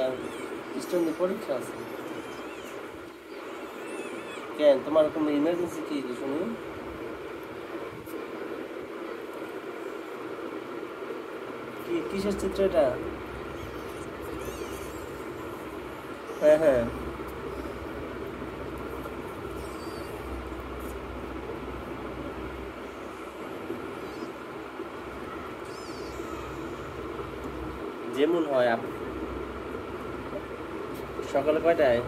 কারণ স্টুডেন্টদের পরীক্ষা আছে। কেন তোমার কোনো ইমার্জেন্সি কি শুনি? কি কিসের চিত্র এটা? হ্যাঁ হ্যাঁ, যেমন হয় সকালে কয়টায়?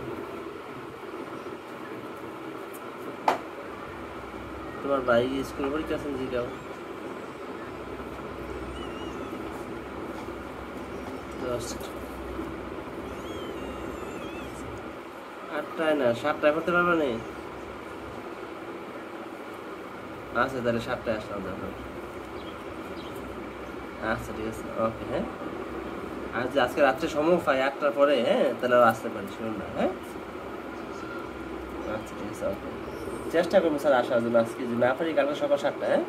তোমার ভাই স্কুল পরীক্ষা আছে জিগাও। 8টায় না 7টায় করতে পারবে না? আচ্ছা তাহলে 7টায় আসলাম দেখো। আচ্ছা ঠিক আছে, ওকে। হ্যাঁ, আর যে আজকে রাত্রে সময় পাই 8টার পরে, হ্যাঁ তাহলে আসতে পারি, শুনুন না। হ্যাঁ আচ্ছা ঠিক আছে, ওকে। চেষ্টা করবো স্যার আসার জন্য, আজকে যদি না পারি কালকে সকাল 7টায়। হ্যাঁ